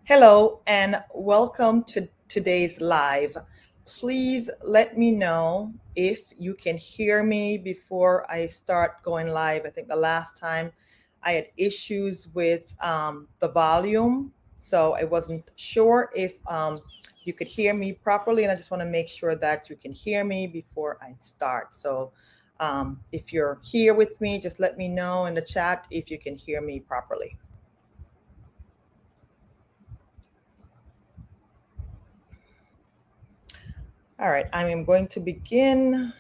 Hello and welcome to today's live. Please let me know if you can hear me before I start going live. I think the last time I had issues with the volume, so I wasn't sure if you could hear me properly, and I just want to make sure that you can hear me before I start. So if you're here with me, just let me know in the chat if you can hear me properly. All right, I am going to begin.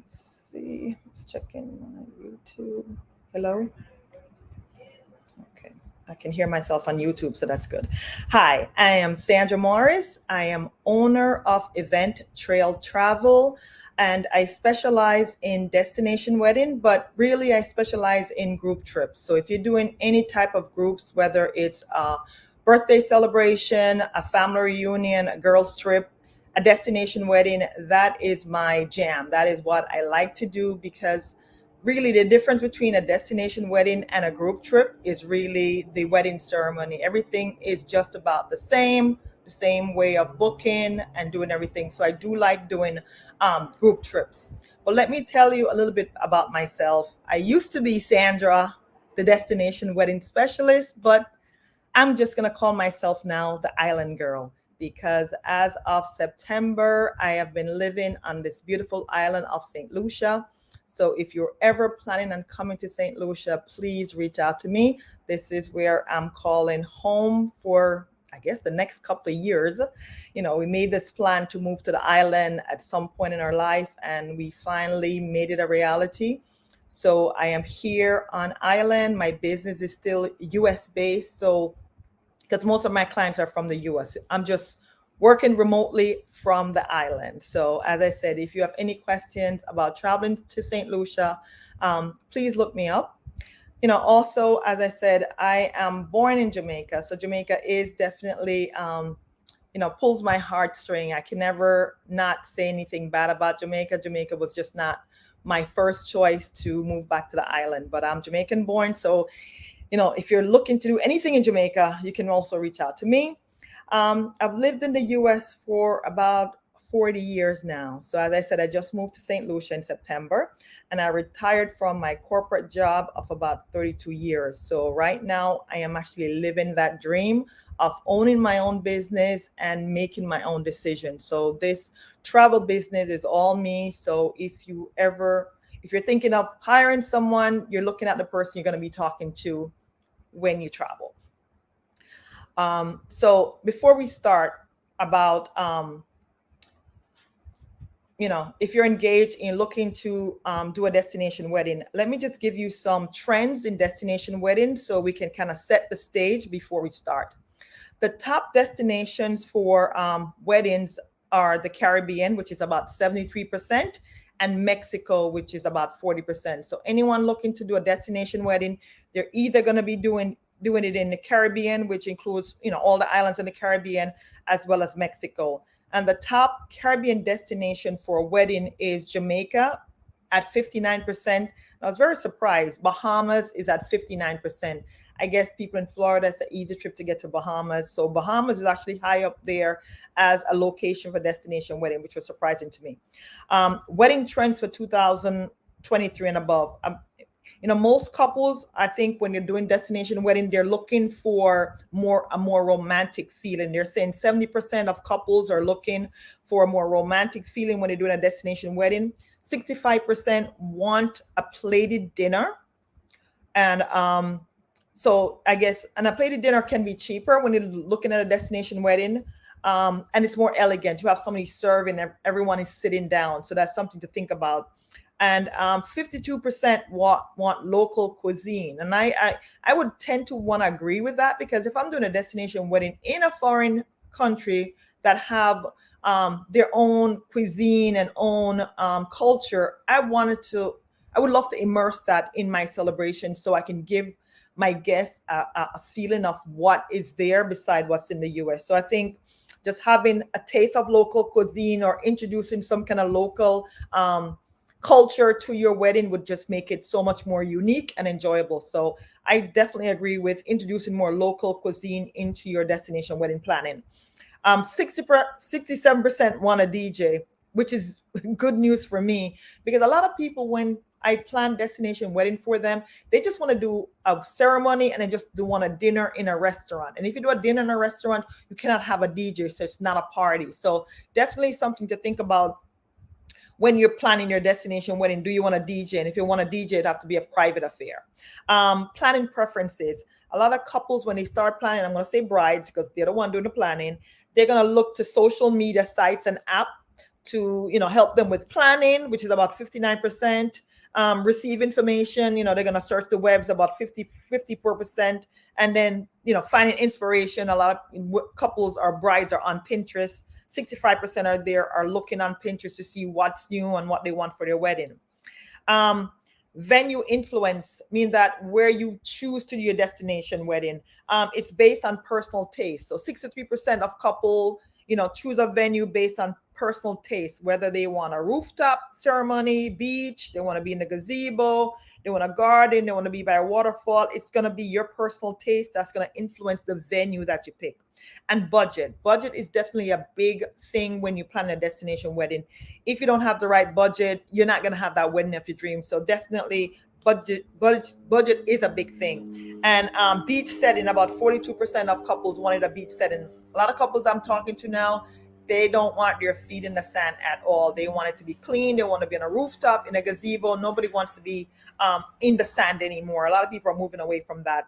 Let's see, let's check in my YouTube. Hello? Okay, I can hear myself on YouTube, so that's good. Hi, I am Sandra Morris. I am owner of Event Trail Travel, and I specialize in destination wedding, but really I specialize in group trips. So if you're doing any type of groups, whether it's a birthday celebration, a family reunion, a girls trip, a destination wedding, that is my jam. That is what I like to do because really the difference between a destination wedding and a group trip is really the wedding ceremony. Everything is just about the same way of booking and doing everything. So I do like doing group trips. But let me tell you a little bit about myself. I used to be Sandra, the destination wedding specialist, but I'm just going to call myself now the island girl because as of September, I have been living on this beautiful island of St. Lucia. So if you're ever planning on coming to St. Lucia, please reach out to me. This is where I'm calling home for, I guess, the next couple of years. You know, we made this plan to move to the island at some point in our life, and we finally made it a reality. So I am here on island. My business is still US based. So because most of my clients are from the US, I'm just working remotely from the island. So as I said, if you have any questions about traveling to St. Lucia, please look me up. You know, also, as I said, I am born in Jamaica. So Jamaica is definitely, pulls my heartstring. I can never not say anything bad about Jamaica. Jamaica was just not my first choice to move back to the island, but I'm Jamaican born. So, if you're looking to do anything in Jamaica, you can also reach out to me. I've lived in the US for about 40 years now. So, as I said, I just moved to St. Lucia in September and I retired from my corporate job of about 32 years. So, right now, I am actually living that dream of owning my own business and making my own decisions. So, this travel business is all me. So, if you're thinking of hiring someone, you're looking at the person you're going to be talking to when you travel. So before we start about, if you're engaged in looking to do a destination wedding, let me just give you some trends in destination weddings so we can kind of set the stage before we start. The top destinations for weddings are the Caribbean, which is about 73%, and Mexico, which is about 40%. So anyone looking to do a destination wedding, they're either going to be doing it in the Caribbean, which includes, all the islands in the Caribbean, as well as Mexico. And the top Caribbean destination for a wedding is Jamaica at 59%. I was very surprised. Bahamas is at 59%. I guess people in Florida, it's an easy trip to get to Bahamas. So Bahamas is actually high up there as a location for destination wedding, which was surprising to me. Wedding trends for 2023 and above. Most couples, I think when you're doing destination wedding, they're looking for a more romantic feeling. They're saying 70% of couples are looking for a more romantic feeling when they're doing a destination wedding. 65% want a plated dinner. And so I guess, and a plated dinner can be cheaper when you're looking at a destination wedding. And it's more elegant. You have somebody serving, everyone is sitting down. So that's something to think about. And 52% want local cuisine. And I would tend to want to agree with that, because if I'm doing a destination wedding in a foreign country that have their own cuisine and own culture, I would love to immerse that in my celebration so I can give my guests a feeling of what is there beside what's in the US. So I think just having a taste of local cuisine or introducing some kind of local culture to your wedding would just make it so much more unique and enjoyable. So I definitely agree with introducing more local cuisine into your destination wedding planning. 67% want a DJ, which is good news for me, because a lot of people, when I plan destination wedding for them, they just want to do a ceremony and they just do want a dinner in a restaurant. And if you do a dinner in a restaurant, you cannot have a DJ, so it's not a party. So definitely something to think about when you're planning your destination wedding. Do you want a DJ? And if you want a DJ, it'd have to be a private affair. Planning preferences. A lot of couples, when they start planning, I'm going to say brides because they're the one doing the planning, they're going to look to social media sites and app to, help them with planning, which is about 59%. Receive information, they're going to search the webs about 54%. And then, finding inspiration. A lot of couples or brides are on Pinterest. 65% are looking on Pinterest to see what's new and what they want for their wedding. Venue influence mean that where you choose to do your destination wedding, it's based on personal taste. So 63% of couple, choose a venue based on personal taste, whether they want a rooftop ceremony, beach, they want to be in the gazebo, they want a garden, they want to be by a waterfall. It's going to be your personal taste that's going to influence the venue that you pick. And budget is definitely a big thing when you plan a destination wedding. If you don't have the right budget, you're not going to have that wedding of your dreams. So definitely budget is a big thing. And beach setting, about 42% of couples wanted a beach setting. A lot of couples I'm talking to now, they don't want their feet in the sand at all. They want it to be clean. They want to be on a rooftop, in a gazebo. Nobody wants to be in the sand anymore. A lot of people are moving away from that.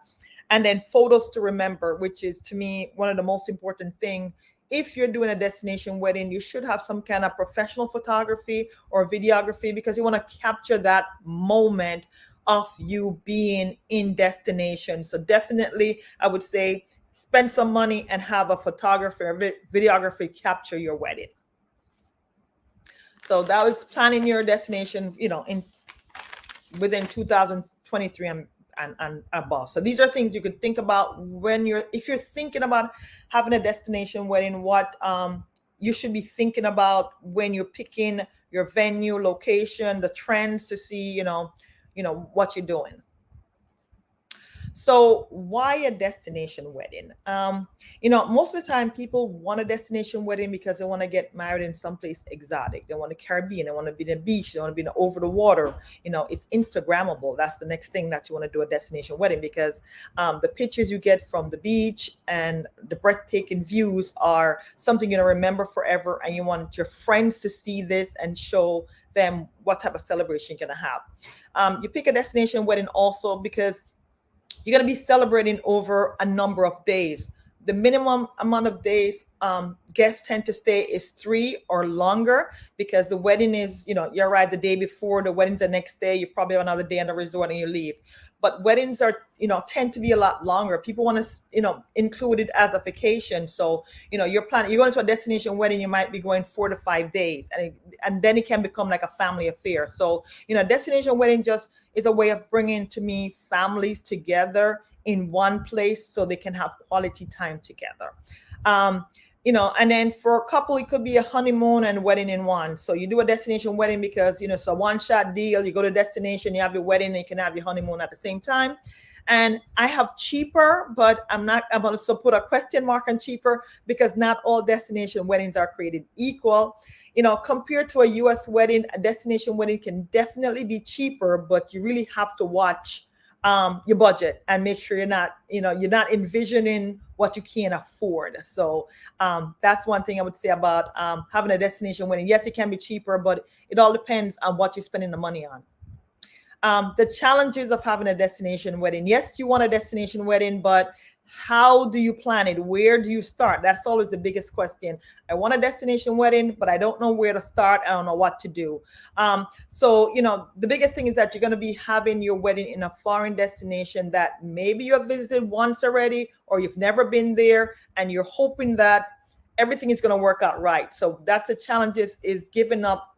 And then photos to remember, which is, to me, one of the most important thing. If you're doing a destination wedding, you should have some kind of professional photography or videography, because you want to capture that moment of you being in destination. So definitely, I would say, spend some money and have a photographer or videographer capture your wedding. So that was planning your destination, within 2023 and above. So these are things you could think about if you're thinking about having a destination wedding, what you should be thinking about when you're picking your venue, location, the trends to see, what you're doing. So why a destination wedding? Most of the time people want a destination wedding because they want to get married in someplace exotic. They want the Caribbean, they want to be in the beach, they want to be over the water. It's Instagrammable. That's the next thing that you want to do a destination wedding, because the pictures you get from the beach and the breathtaking views are something you're going to remember forever. And you want your friends to see this and show them what type of celebration you're going to have. You pick a destination wedding also because you're going to be celebrating over a number of days. The minimum amount of days guests tend to stay is 3 or longer, because the wedding is, you arrive the day before, the wedding's the next day, you probably have another day in the resort and you leave. But weddings are, tend to be a lot longer. People want to, include it as a vacation. So, you're going to a destination wedding, you might be going 4 to 5 days, and then it can become like a family affair. So, destination wedding just is a way of bringing, to me, families together in one place so they can have quality time together. And then for a couple, it could be a honeymoon and wedding in one. So you do a destination wedding because, it's a one-shot deal. You go to destination, you have your wedding, and you can have your honeymoon at the same time. And I have cheaper, but I'm going to put a question mark on cheaper, because not all destination weddings are created equal. Compared to a US wedding, a destination wedding can definitely be cheaper, but you really have to watch your budget and make sure you're not envisioning what you can't afford. So that's one thing I would say about having a destination wedding. Yes, it can be cheaper, but it all depends on what you're spending the money on. The challenges of having a destination wedding. Yes, you want a destination wedding, but how do you plan it? Where do you start? That's always the biggest question. I want a destination wedding, but I don't know where to start. I don't know what to do. So, the biggest thing is that you're going to be having your wedding in a foreign destination that maybe you have visited once already, or you've never been there, and you're hoping that everything is going to work out right. So that's the challenge, is giving up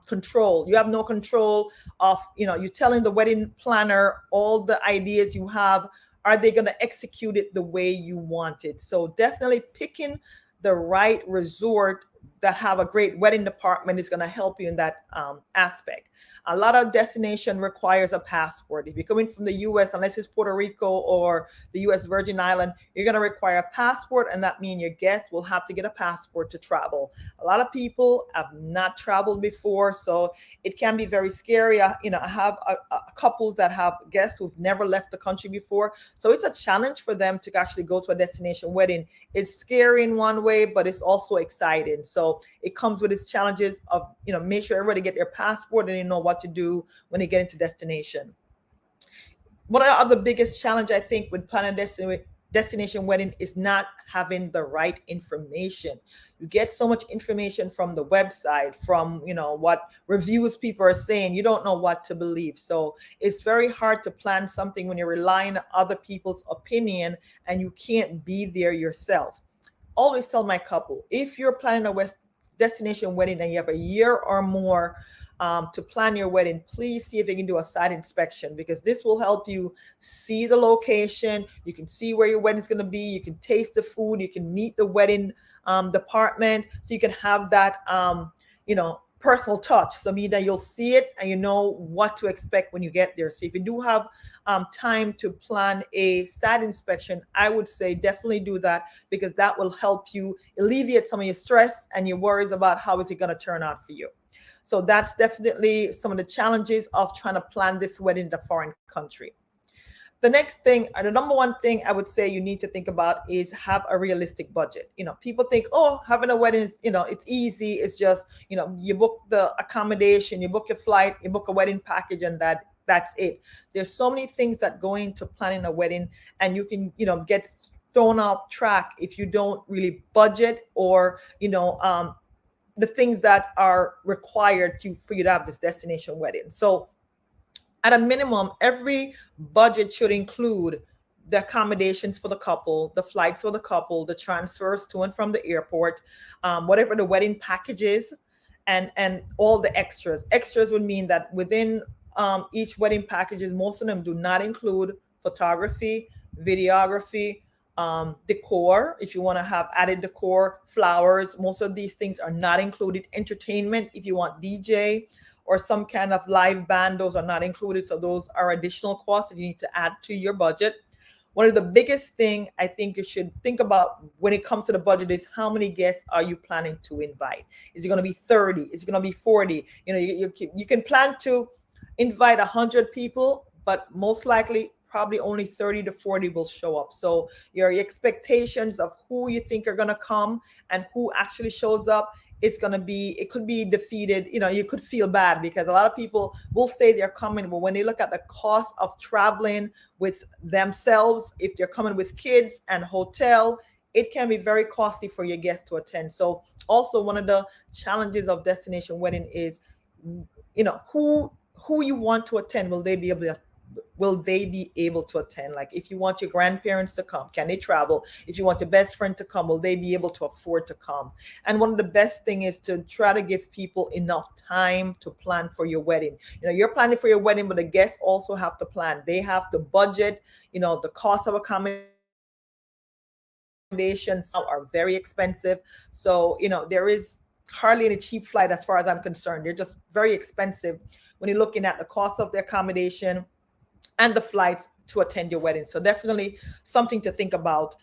control. You have no control of, you're telling the wedding planner all the ideas you have. Are they going to execute it the way you want it? So definitely picking the right resort that have a great wedding department is going to help you in that aspect. A lot of destination requires a passport. If you're coming from the US, unless it's Puerto Rico or the US Virgin Island, you're going to require a passport, and that means your guests will have to get a passport to travel. A lot of people have not traveled before, so it can be very scary. I have a couple that have guests who've never left the country before, so it's a challenge for them to actually go to a destination wedding. It's scary in one way, but it's also exciting. So it comes with its challenges of, make sure everybody get their passport and they know what to do when they get into destination. One of the biggest challenge, I think, with planning destination wedding is not having the right information. You get so much information from the website, from what reviews people are saying. You don't know what to believe. So it's very hard to plan something when you're relying on other people's opinion and you can't be there yourself. Always tell my couple, if you're planning a destination wedding and you have a year or more to plan your wedding, please see if you can do a site inspection, because this will help you see the location. You can see where your wedding is going to be. You can taste the food. You can meet the wedding department, so you can have that personal touch. So mean that you'll see it and you know what to expect when you get there. So if you do have time to plan a site inspection, I would say definitely do that, because that will help you alleviate some of your stress and your worries about how is it going to turn out for you. So that's definitely some of the challenges of trying to plan this wedding in a foreign country. The next thing, or the number one thing I would say you need to think about, is have a realistic budget. People think, oh, having a wedding is, it's easy. It's just, you book the accommodation, you book your flight, you book a wedding package, and that's it. There's so many things that go into planning a wedding, and you can, get thrown off track if you don't really budget, or, the things that are required for you to have this destination wedding. So at a minimum, every budget should include the accommodations for the couple, the flights for the couple, the transfers to and from the airport, whatever the wedding package is, and all the extras. Extras would mean that within each wedding packages, most of them do not include photography, videography, decor. If you want to have added decor, flowers, most of these things are not included. Entertainment, if you want DJ or some kind of live band, those are not included. So those are additional costs that you need to add to your budget. One of the biggest thing I think you should think about when it comes to the budget is how many guests are you planning to invite? Is it going to be 30? Is it going to be 40? You can plan to invite 100 people, but most likely probably only 30 to 40 will show up. So your expectations of who you think are going to come and who actually shows up, it could be defeated. You could feel bad, because a lot of people will say they're coming, but when they look at the cost of traveling with themselves, if they're coming with kids and hotel, it can be very costly for your guests to attend. So also one of the challenges of destination wedding is, who you want to attend. Will they be able to attend? Like, if you want your grandparents to come, can they travel? If you want your best friend to come, will they be able to afford to come? And one of the best thing is to try to give people enough time to plan for your wedding. You're planning for your wedding, but the guests also have to plan. They have to budget. The cost of accommodations are very expensive. So, there is hardly any cheap flight as far as I'm concerned. They're just very expensive when you're looking at the cost of the accommodation and the flights to attend your wedding. So definitely something to think about,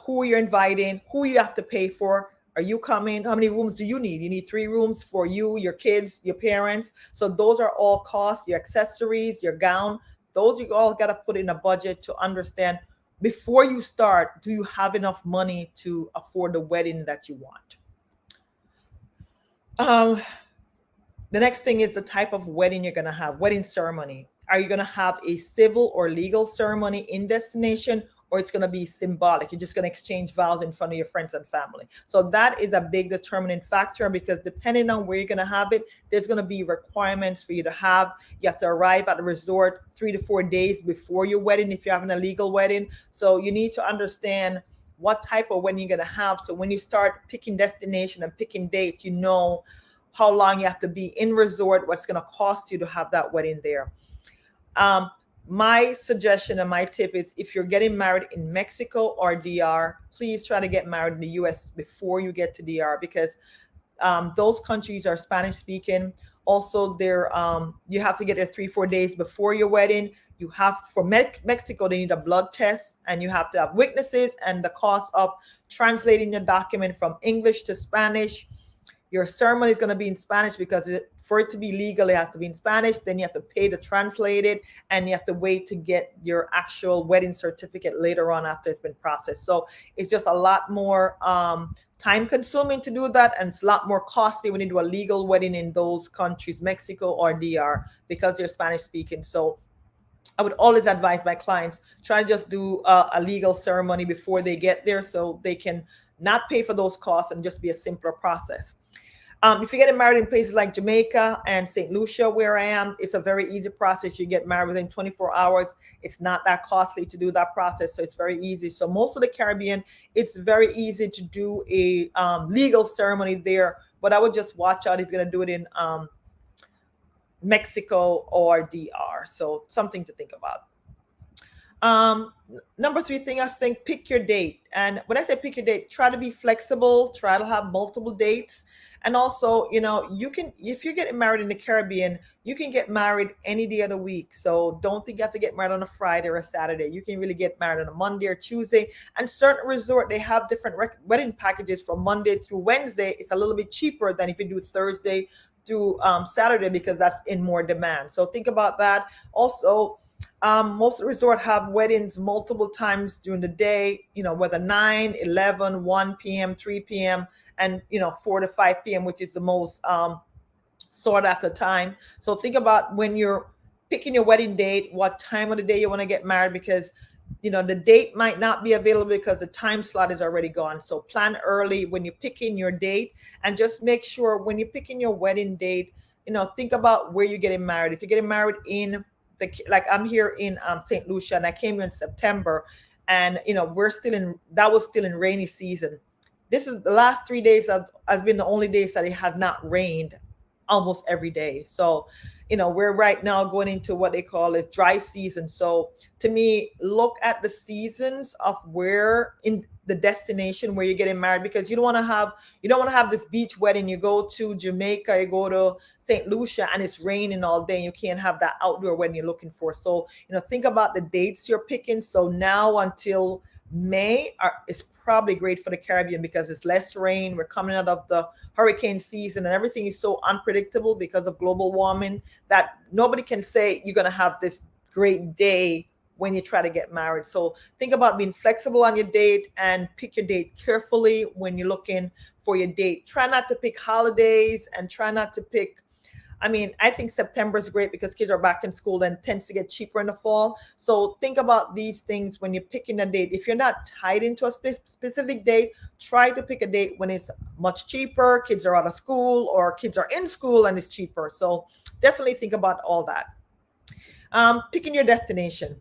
who you're inviting, who you have to pay for. Are you coming? How many rooms do you need? You need 3 rooms for you, your kids, your parents. So those are all costs, your accessories, your gown. Those you all got to put in a budget to understand before you start, do you have enough money to afford the wedding that you want? The next thing is the type of wedding you're going to have, wedding ceremony. Are you going to have a civil or legal ceremony in destination, or it's going to be symbolic? You're just going to exchange vows in front of your friends and family. So that is a big determining factor, because depending on where you're going to have it, there's going to be requirements for you to have. You have to arrive at the resort 3 to 4 days before your wedding if you're having a legal wedding. So you need to understand what type of wedding you're going to have. So when you start picking destination and picking date, how long you have to be in resort, what's going to cost you to have that wedding there. My suggestion and my tip is, if you're getting married in Mexico or DR, please try to get married in the US before you get to DR, because those countries are Spanish speaking. Also, you have to get there 3-4 days before your wedding. You have for Mexico, they need a blood test, and you have to have witnesses, and the cost of translating your document from English to Spanish. Your ceremony is going to be in Spanish because for it to be legal, it has to be in Spanish. Then you have to pay to translate it, and you have to wait to get your actual wedding certificate later on after it's been processed. So it's just a lot more time consuming to do that, and it's a lot more costly when you do a legal wedding in those countries, Mexico or DR, because they're Spanish speaking. So I would always advise my clients try to just do a legal ceremony before they get there, so they can not pay for those costs and just be a simpler process. If you're getting married in places like Jamaica and St. Lucia, where I am, it's a very easy process. You get married within 24 hours. It's not that costly to do that process, so it's very easy. So most of the Caribbean, it's very easy to do a legal ceremony there, but I would just watch out if you're going to do it in Mexico or DR. So something to think about. Number 3 thing, I think, pick your date. And when I say pick your date, try to be flexible, try to have multiple dates. And also, you can, if you're getting married in the Caribbean, you can get married any day of the week. So don't think you have to get married on a Friday or a Saturday. You can really get married on a Monday or Tuesday. And certain resort, they have different wedding packages from Monday through Wednesday. It's a little bit cheaper than if you do Thursday through Saturday, because that's in more demand. So think about that. Also, most resort have weddings multiple times during the day, whether 9, 11, 1 p.m., 3 p.m., and 4 to 5 p.m., which is the most sought after time. So think about when you're picking your wedding date, what time of the day you want to get married, because the date might not be available because the time slot is already gone. So plan early when you're picking your date, and just make sure when you're picking your wedding date, think about where you're getting married. If you're getting married in like I'm here in St. Lucia, and I came here in September, and that was still in rainy season. This is the last 3 days has been the only days that it has not rained almost every day. So we're right now going into what they call is dry season. So to me, look at the seasons of where in the destination where you're getting married, because you don't want to have this beach wedding. You go to Jamaica, you go to St. Lucia, and it's raining all day. You can't have that outdoor wedding you're looking for. So think about the dates you're picking. So now until May is probably great for the Caribbean because it's less rain. We're coming out of the hurricane season, and everything is so unpredictable because of global warming that nobody can say you're going to have this great day when you try to get married. So think about being flexible on your date, and pick your date carefully when you're looking for your date. Try not to pick holidays, and try not to pick, I think September is great because kids are back in school and tends to get cheaper in the fall. So think about these things when you're picking a date. If you're not tied into a specific date, try to pick a date when it's much cheaper, kids are out of school, or kids are in school and it's cheaper. So definitely think about all that. Picking your destination.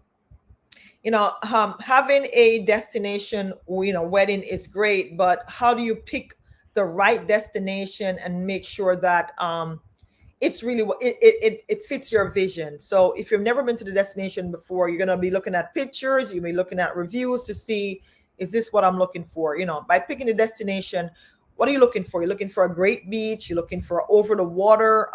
Having a destination, wedding is great, but how do you pick the right destination and make sure that it's really what it fits your vision? So if you've never been to the destination before, you're going to be looking at pictures, you'll be looking at reviews to see, is this what I'm looking for? By picking a destination, what are you looking for? You're looking for a great beach, you're looking for over the water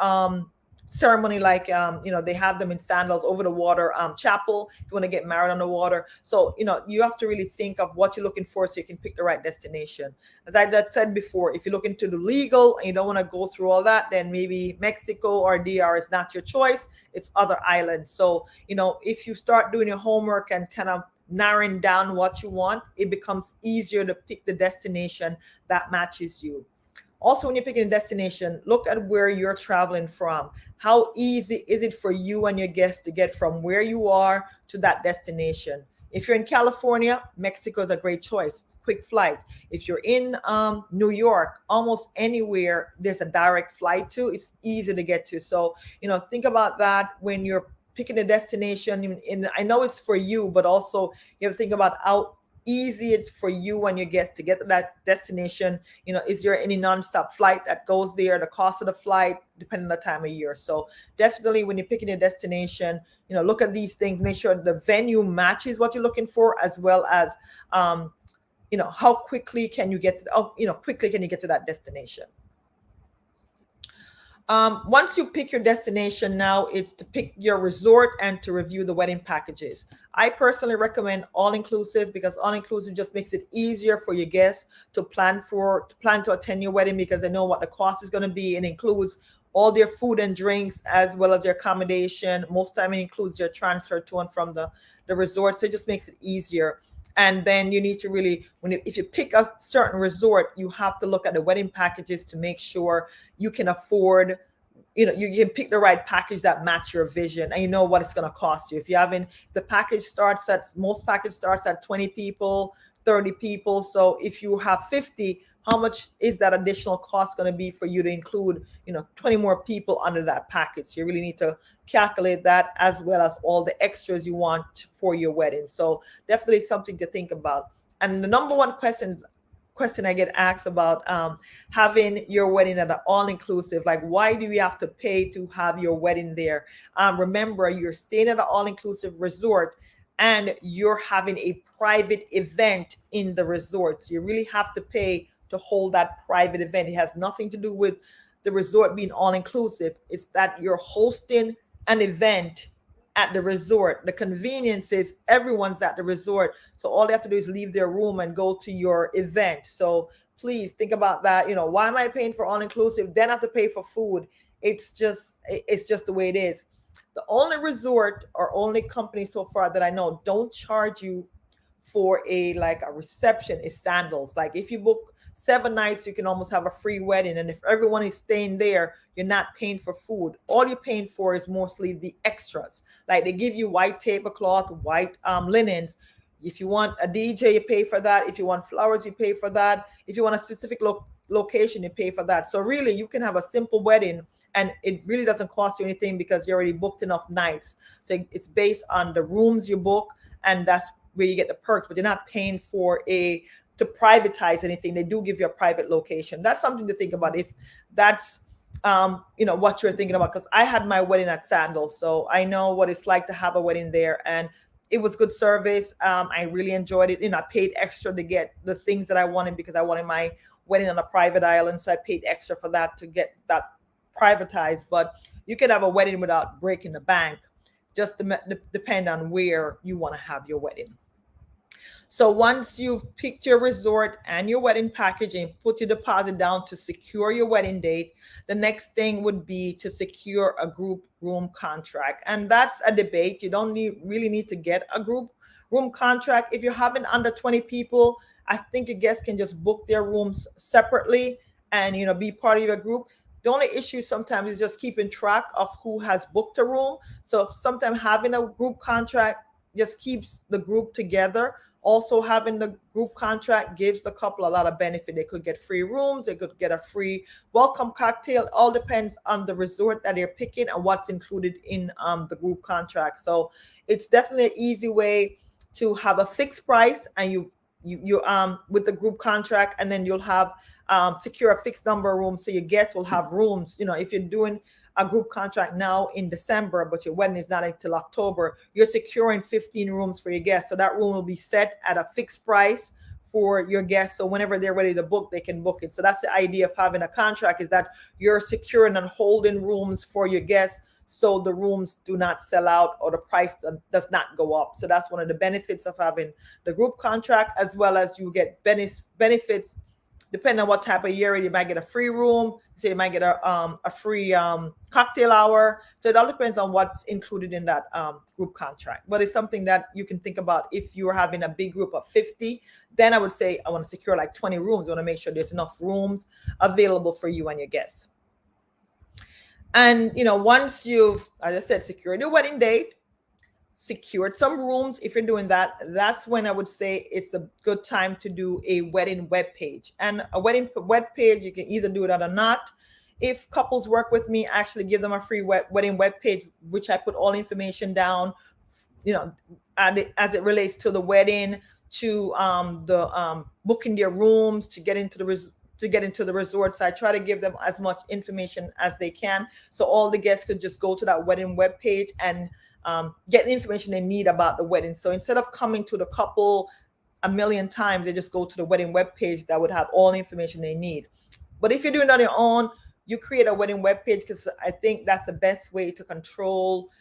ceremony, like they have them in Sandals, over the water chapel, if you want to get married on the water. So you have to really think of what you're looking for so you can pick the right destination. As I said before, if you're looking to do legal and you don't want to go through all that, then maybe Mexico or DR is not your choice. It's other islands. So if you start doing your homework and kind of narrowing down what you want, it becomes easier to pick the destination that matches you. Also, when you're picking a destination, look at where you're traveling from. How easy is it for you and your guests to get from where you are to that destination? If you're in California, Mexico is a great choice. It's a quick flight. If you're in New York, almost anywhere there's a direct flight to, it's easy to get to. So, think about that when you're picking a destination. And I know it's for you, but also you have to think about how easy it's for you and your guests to get to that destination. Is there any nonstop flight that goes there? The cost of the flight, depending on the time of year. So definitely when you're picking a destination, look at these things, make sure the venue matches what you're looking for, as well as, how quickly can you get to, quickly can you get to that destination? Once you pick your destination, now it's to pick your resort and to review the wedding packages. I personally recommend all inclusive because all inclusive just makes it easier for your guests to plan to attend your wedding because they know what the cost is going to be. It includes all their food and drinks as well as their accommodation. Most time it includes their transfer to and from the resort. So it just makes it easier. And then you need to really, if you pick a certain resort, you have to look at the wedding packages to make sure you can afford, you can pick the right package that match your vision and you know what it's going to cost you. If you haven't, most package starts at 20 people, 30 people. So if you have 50, how much is that additional cost going to be for you to include, 20 more people under that package? So you really need to calculate that as well as all the extras you want for your wedding. So definitely something to think about. And the number one question I get asked about having your wedding at an all-inclusive, like why do you have to pay to have your wedding there? Remember, you're staying at an all-inclusive resort and you're having a private event in the resort. So you really have to pay to hold that private event. It has nothing to do with the resort being all-inclusive. It's that you're hosting an event at the resort. The convenience is everyone's at the resort. So all they have to do is leave their room and go to your event. So please think about that. Why am I paying for all-inclusive? Then I have to pay for food. It's just the way it is. The only resort or only company so far that I know don't charge you for a reception is Sandals. Like if you book 7 nights, you can almost have a free wedding. And if everyone is staying there, you're not paying for food. All you're paying for is mostly the extras. Like they give you white tablecloth, white linens. If you want a DJ, you pay for that. If you want flowers, you pay for that. If you want a specific location, you pay for that. So really, you can have a simple wedding and it really doesn't cost you anything because you already booked enough nights. So it's based on the rooms you book, and that's where you get the perks, but you're not paying for to privatize anything. They do give you a private location. That's something to think about if that's what you're thinking about. Because I had my wedding at Sandals, so I know what it's like to have a wedding there, and it was good service. I really enjoyed it. I paid extra to get the things that I wanted because I wanted my wedding on a private island, so I paid extra for that to get that privatized. But you could have a wedding without breaking the bank. Just depend on where you want to have your wedding. So once you've picked your resort and your wedding package and put your deposit down to secure your wedding date, the next thing would be to secure a group room contract. And that's a debate. You don't really need to get a group room contract. If you're having under 20 people, I think your guests can just book their rooms separately and be part of your group. The only issue sometimes is just keeping track of who has booked a room. So sometimes having a group contract just keeps the group together. Also, having the group contract gives the couple a lot of benefit. They could get free rooms. They could get a free welcome cocktail. It all depends on the resort that they're picking and what's included in the group contract. So it's definitely an easy way to have a fixed price, and you with the group contract, and then you'll have secure a fixed number of rooms, so your guests will have rooms. If you're doing a group contract now in December, but your wedding is not until October, you're securing 15 rooms for your guests. So that room will be set at a fixed price for your guests. So whenever they're ready to book, they can book it. So that's the idea of having a contract, is that you're securing and holding rooms for your guests so the rooms do not sell out or the price does not go up. So that's one of the benefits of having the group contract, as well as you get benefits. Depending on what type of year, you might get a free room. Say you might get a free cocktail hour. So it all depends on what's included in that group contract. But it's something that you can think about if you're having a big group of 50. Then I would say I want to secure like 20 rooms. I want to make sure there's enough rooms available for you and your guests. And once you've, as I said, secured your wedding date, secured some rooms, if you're doing that, that's when I would say it's a good time to do a wedding web page. And a wedding web page, you can either do it or not. If couples work with me, I actually give them a free wedding web page, which I put all information down, as it relates to the wedding, to the booking their rooms, to get into the resort. So I try to give them as much information as they can, so all the guests could just go to that wedding web page and get the information they need about the wedding. So instead of coming to the couple a million times, they just go to the wedding webpage that would have all the information they need. But if you're doing it on your own, you create a wedding webpage, because I think that's the best way to control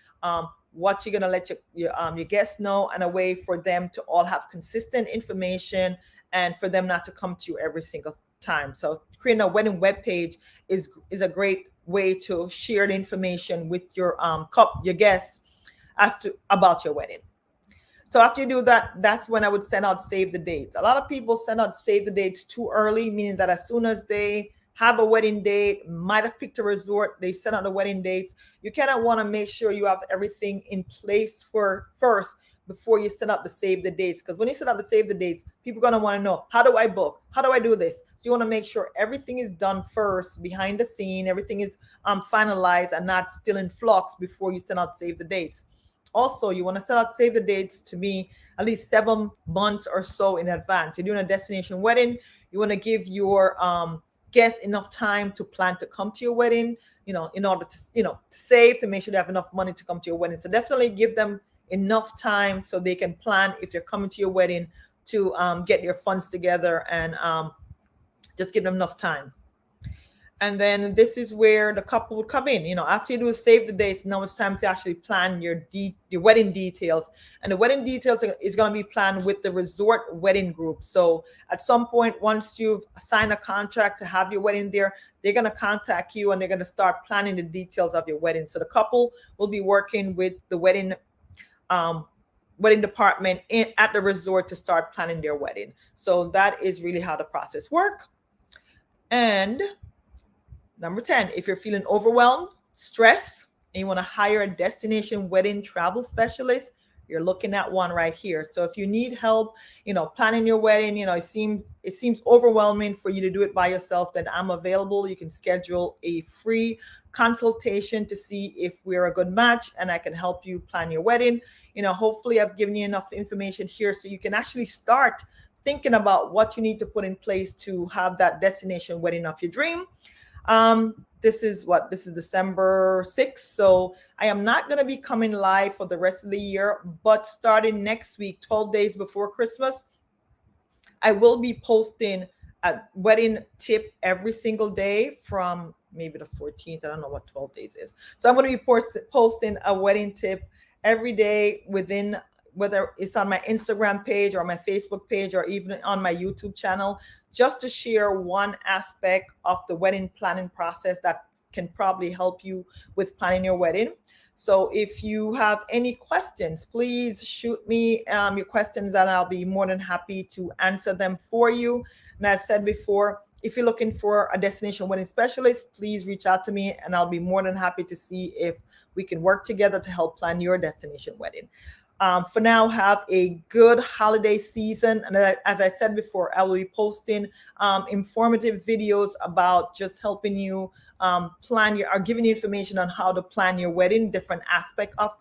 what you're gonna let your guests know, and a way for them to all have consistent information, and for them not to come to you every single time. So creating a wedding webpage is a great way to share the information with your guests as to about your wedding. So after you do that, that's when I would send out save the dates. A lot of people send out save the dates too early, meaning that as soon as they have a wedding date, might have picked a resort, they send out the wedding dates. You kind of want to make sure you have everything in place for first before you send out the save the dates. Because when you send out the save the dates, people are going to want to know, how do I book? How do I do this? So you want to make sure everything is done first behind the scene, everything is finalized and not still in flux before you send out save the dates. Also, you want to set out save the dates to me at least 7 months or so in advance. You're doing a destination wedding. You want to give your guests enough time to plan to come to your wedding, in order to, to save, to make sure they have enough money to come to your wedding. So definitely give them enough time so they can plan, if they're coming to your wedding, to get their funds together, and just give them enough time. And then this is where the couple would come in. After you do save the dates, now it's time to actually plan your wedding details. And the wedding details is going to be planned with the resort wedding group. So at some point, once you've signed a contract to have your wedding there, they're going to contact you and they're going to start planning the details of your wedding. So the couple will be working with the wedding department at the resort to start planning their wedding. So that is really how the process works. And number 10, if you're feeling overwhelmed, stressed, and you want to hire a destination wedding travel specialist, you're looking at one right here. So if you need help, planning your wedding, it seems overwhelming for you to do it by yourself, then I'm available. You can schedule a free consultation to see if we're a good match and I can help you plan your wedding. Hopefully I've given you enough information here so you can actually start thinking about what you need to put in place to have that destination wedding of your dream. This is December 6th. So I am not going to be coming live for the rest of the year, but starting next week, 12 days before Christmas, I will be posting a wedding tip every single day from maybe the 14th. I don't know what 12 days is. So I'm going to be posting a wedding tip every day, whether it's on my Instagram page or my Facebook page or even on my YouTube channel, just to share one aspect of the wedding planning process that can probably help you with planning your wedding. So if you have any questions, please shoot me your questions and I'll be more than happy to answer them for you. And as I said before, if you're looking for a destination wedding specialist, please reach out to me and I'll be more than happy to see if we can work together to help plan your destination wedding. For now, have a good holiday season. And as I said before, I will be posting informative videos about just helping you giving you information on how to plan your wedding, different aspect of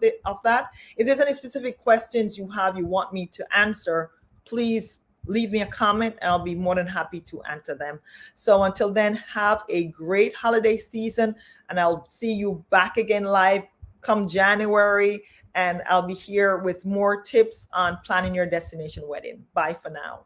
that. If there's any specific questions you want me to answer, please leave me a comment and I'll be more than happy to answer them. So until then, have a great holiday season and I'll see you back again live come January. And I'll be here with more tips on planning your destination wedding. Bye for now.